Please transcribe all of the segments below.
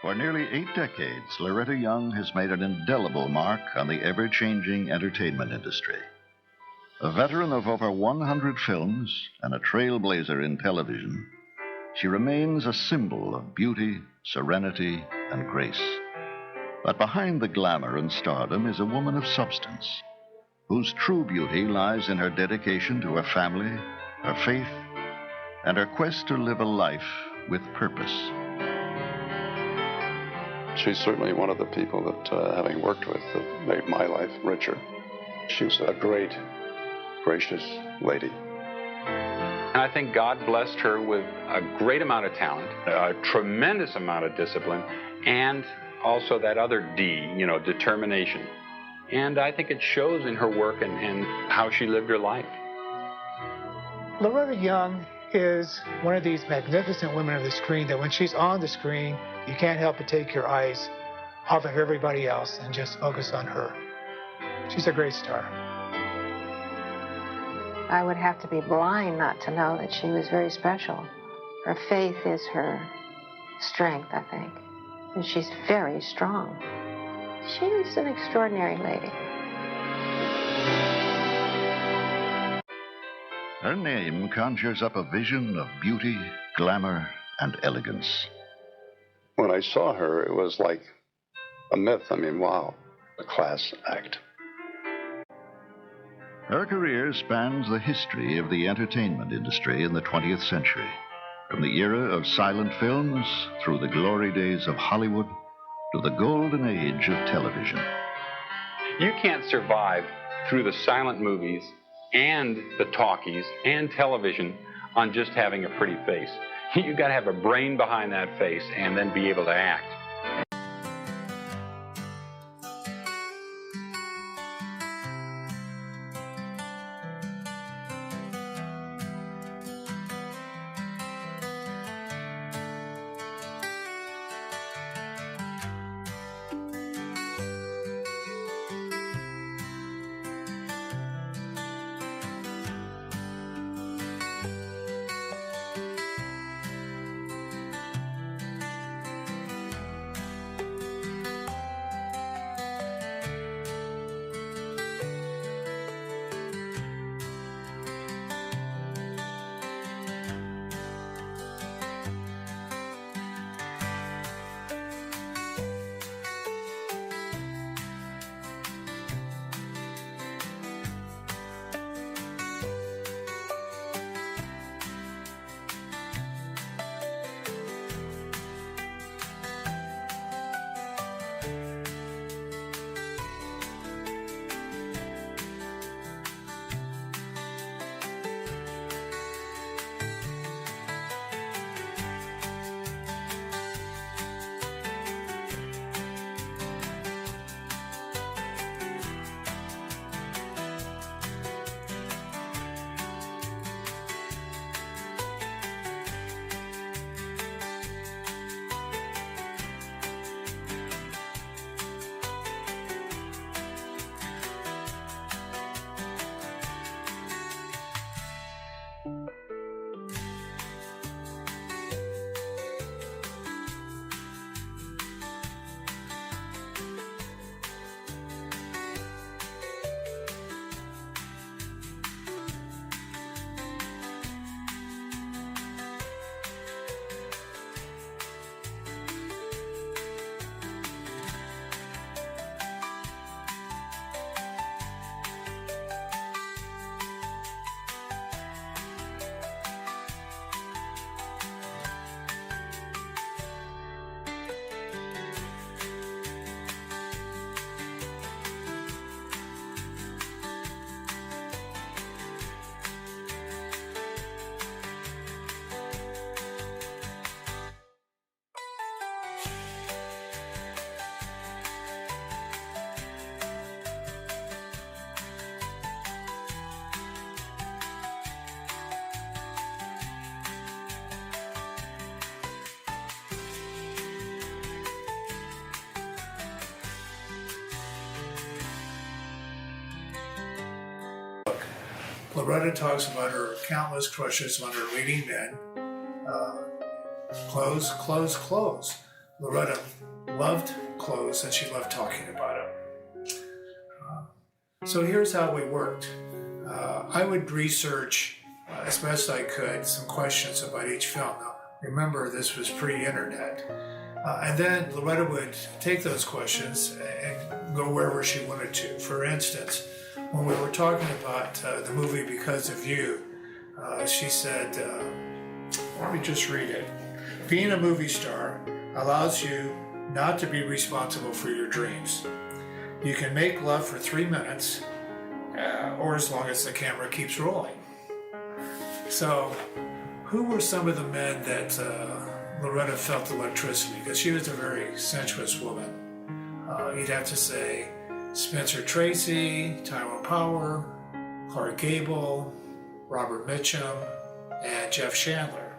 For nearly 8 decades, Loretta Young has made an indelible mark on the ever-changing entertainment industry. A veteran of over 100 films and a trailblazer in television, she remains a symbol of beauty, serenity, and grace. But behind the glamour and stardom is a woman of substance, whose true beauty lies in her dedication to her family, her faith, and her quest to live a life with purpose. She's certainly one of the people that, having worked with, that made my life richer. She was a great, gracious lady. And I think God blessed her with a great amount of talent, a tremendous amount of discipline, and also that other D, determination. And I think it shows in her work and how she lived her life. Loretta Young is one of these magnificent women of the screen that when she's on the screen, you can't help but take your eyes off of everybody else and just focus on her. She's a great star. I would have to be blind not to know that she was very special. Her faith is her strength, I think. And she's very strong. She's an extraordinary lady. Her name conjures up a vision of beauty, glamour, and elegance. When I saw her, it was like a myth. I mean, wow, a class act. Her career spans the history of the entertainment industry in the 20th century, from the era of silent films through the glory days of Hollywood to the golden age of television. You can't survive through the silent movies and the talkies and television on just having a pretty face. You've got to have a brain behind that face and then be able to act. Loretta talks about her countless crushes on her leading men. Clothes, clothes, clothes. Loretta loved clothes and she loved talking about them. So here's how we worked. I would research as best I could some questions about each film. Now, remember, this was pre-internet. And then Loretta would take those questions and go wherever she wanted to. For instance, when we were talking about the movie Because of You, she said, let me just read it. Being a movie star allows you not to be responsible for your dreams. You can make love for 3 minutes, or as long as the camera keeps rolling. So, who were some of the men that Loretta felt electricity? Because she was a very sensuous woman. You'd have to say Spencer Tracy, Tyrone Power, Clark Gable, Robert Mitchum, and Jeff Chandler.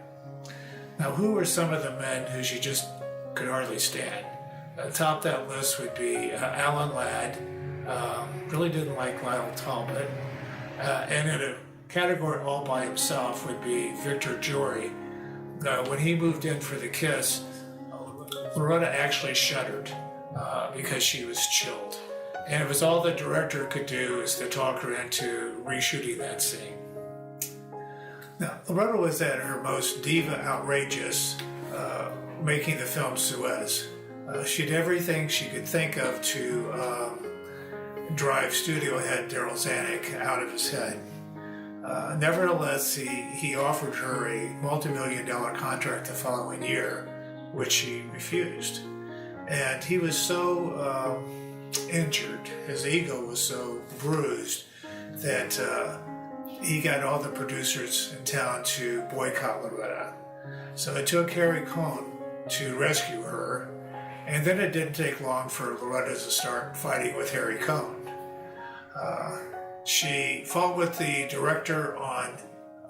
Now, who were some of the men who she just could hardly stand? Atop that list would be Alan Ladd, really didn't like Lyle Talbot, and in a category all by himself would be Victor Jory. When he moved in for the kiss, Loretta actually shuddered because she was chilled. And it was all the director could do is to talk her into reshooting that scene. Now, Loretta was at her most diva outrageous making the film Suez. She did everything she could think of to drive studio head Daryl Zanuck out of his head. Nevertheless, he offered her a multi-million-dollar contract the following year, which she refused. And he was so injured, his ego was so bruised, that he got all the producers in town to boycott Loretta. So it took Harry Cohn to rescue her, and then it didn't take long for Loretta to start fighting with Harry Cohn. She fought with the director on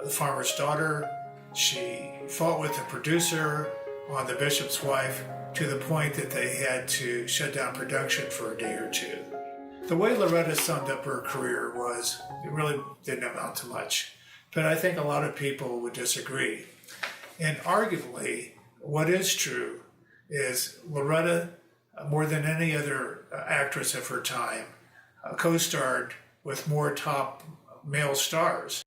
The Farmer's Daughter. She fought with the producer on The Bishop's Wife, to the point that they had to shut down production for a day or two. The way Loretta summed up her career was, it really didn't amount to much. But I think a lot of people would disagree. And arguably, what is true is Loretta, more than any other actress of her time, co-starred with more top male stars.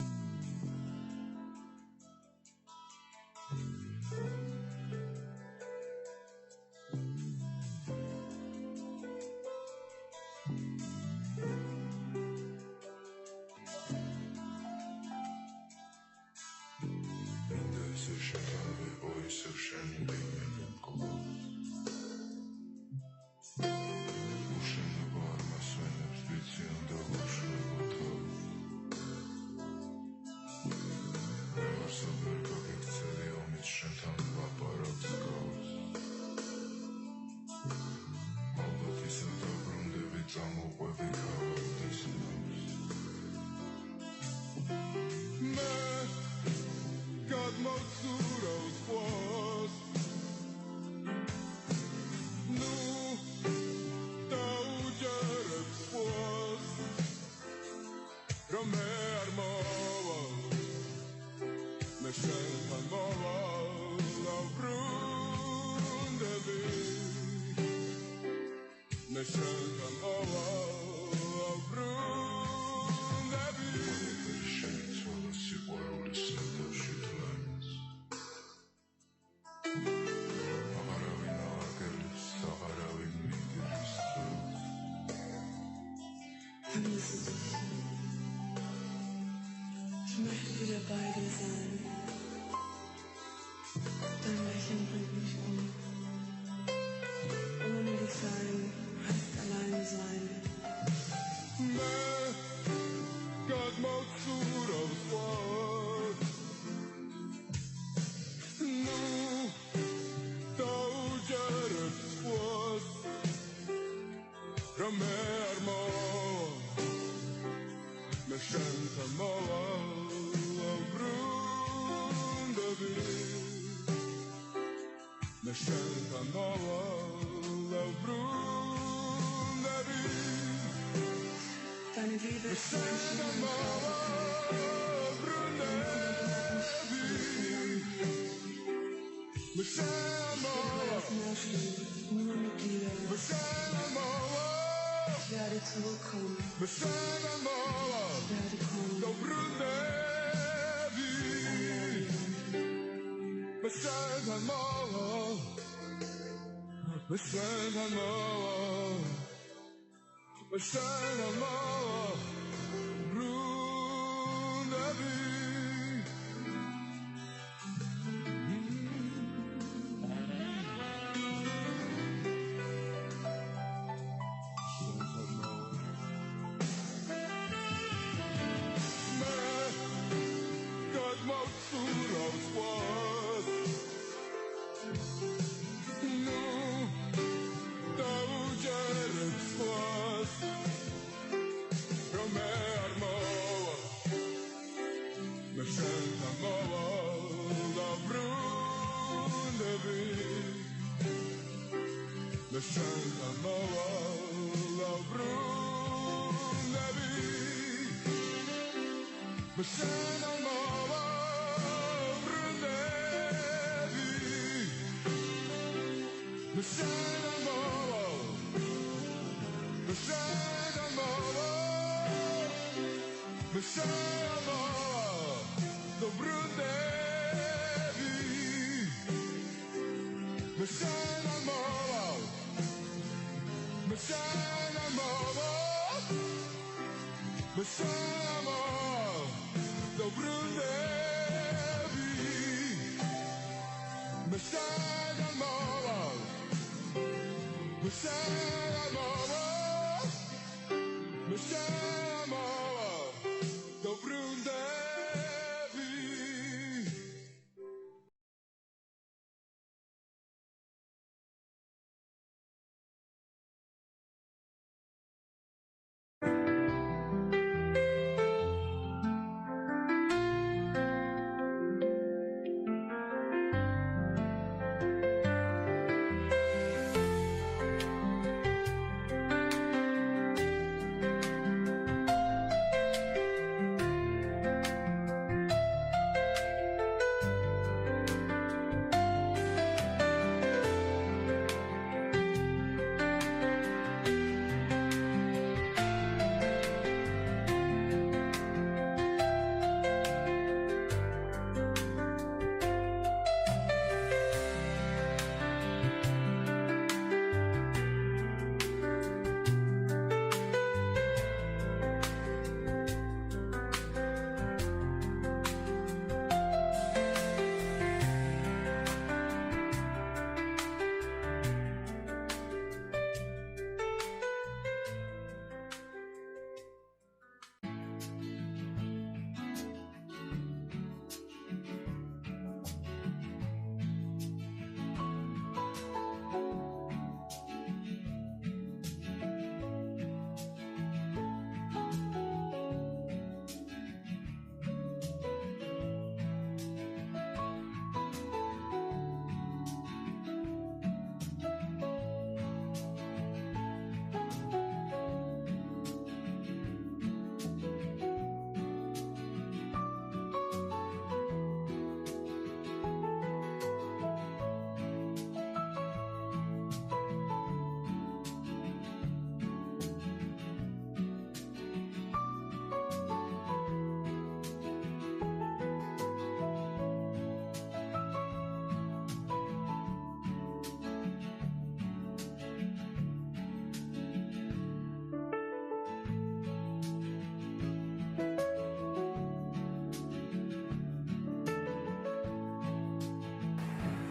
Ich möchte wieder bei dir sein. Dein Lächeln bringt mich um. Ohne dich sein heißt alleine sein. Deine Liebe ist ein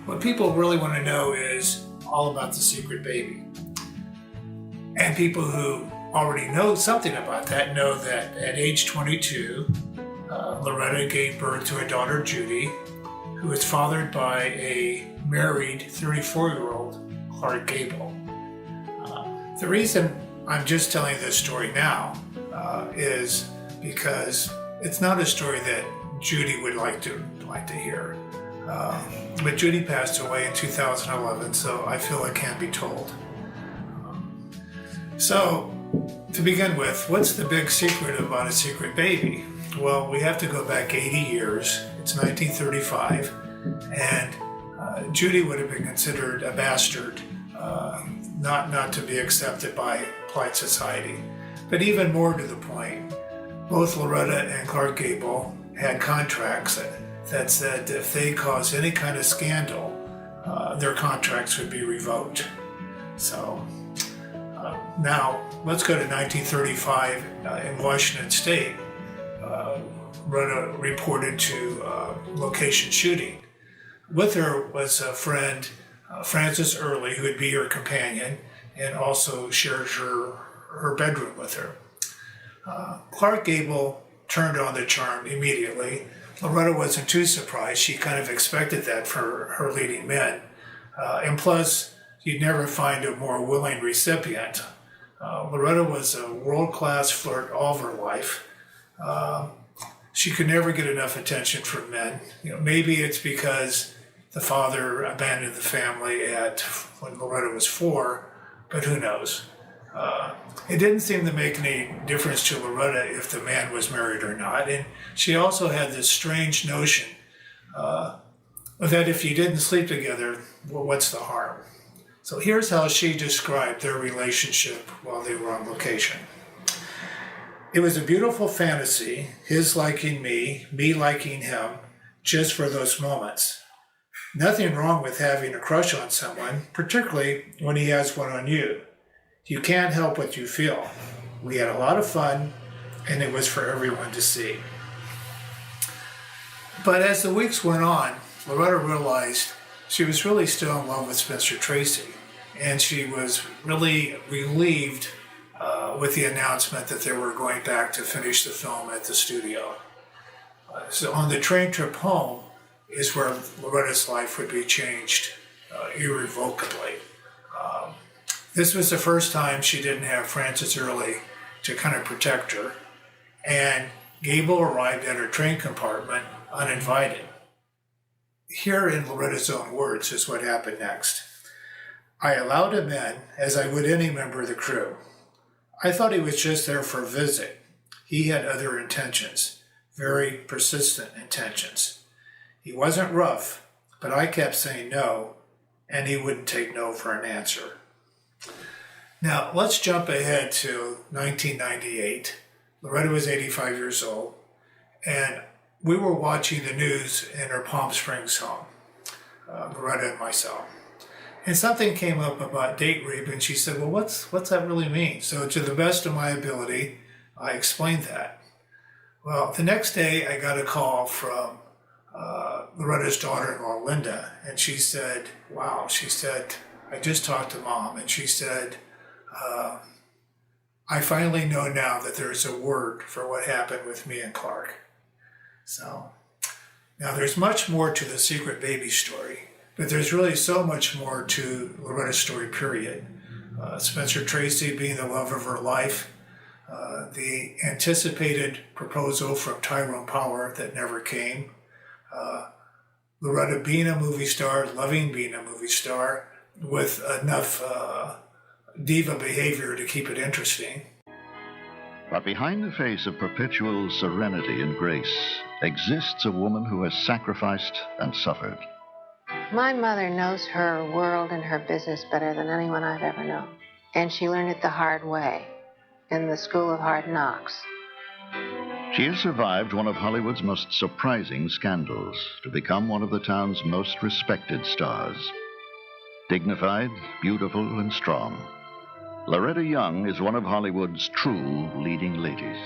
What people really want to know is all about the secret baby. And people who already know something about that know that at age 22, Loretta gave birth to a daughter, Judy, who was fathered by a married 34-year-old Clark Gable. The reason I'm just telling this story now is because it's not a story that Judy would like to hear. But Judy passed away in 2011, so I feel it can be told. So, to begin with, what's the big secret about a secret baby? Well, we have to go back 80 years. It's 1935, and Judy would have been considered a bastard, not to be accepted by polite society. But even more to the point, both Loretta and Clark Gable had contracts that said if they caused any kind of scandal, their contracts would be revoked. So now let's go to 1935 in Washington State. Loretta reported to location shooting. With her was a friend, Frances Early, who would be her companion and also shared her bedroom with her. Clark Gable turned on the charm immediately. Loretta wasn't too surprised. She kind of expected that for her leading men. And plus, you'd never find a more willing recipient. Loretta was a world-class flirt all of her life. She could never get enough attention from men. Maybe it's because the father abandoned the family when Loretta was 4, but who knows? It didn't seem to make any difference to Loretta if the man was married or not. And she also had this strange notion that if you didn't sleep together, well, what's the harm? So here's how she described their relationship while they were on location. It was a beautiful fantasy, his liking me liking him, just for those moments. Nothing wrong with having a crush on someone, particularly when he has one on you. You can't help what you feel. We had a lot of fun, and it was for everyone to see. But as the weeks went on, Loretta realized she was really still in love with Spencer Tracy, and she was really relieved with the announcement that they were going back to finish the film at the studio. So on the train trip home is where Loretta's life would be changed irrevocably. This was the first time she didn't have Frances Early to kind of protect her, and Gable arrived at her train compartment uninvited. Here in Loretta's own words is what happened next. I allowed him in as I would any member of the crew. I thought he was just there for a visit. He had other intentions, very persistent intentions. He wasn't rough, but I kept saying no, and he wouldn't take no for an answer. Now, let's jump ahead to 1998. Loretta was 85 years old, and we were watching the news in her Palm Springs home, Loretta and myself. And something came up about date rape, and she said, well, what's that really mean? So to the best of my ability, I explained that. Well, the next day I got a call from Loretta's daughter-in-law, Linda, and she said, wow, she said, I just talked to Mom, and she said, I finally know now that there's a word for what happened with me and Clark. So now there's much more to the secret baby story. But there's really so much more to Loretta's story, period. Spencer Tracy being the love of her life, the anticipated proposal from Tyrone Power that never came, Loretta being a movie star, loving being a movie star, with enough diva behavior to keep it interesting. But behind the face of perpetual serenity and grace exists a woman who has sacrificed and suffered. My mother knows her world and her business better than anyone I've ever known. And she learned it the hard way, in the School of Hard Knocks. She has survived one of Hollywood's most surprising scandals to become one of the town's most respected stars. Dignified, beautiful, and strong, Loretta Young is one of Hollywood's true leading ladies.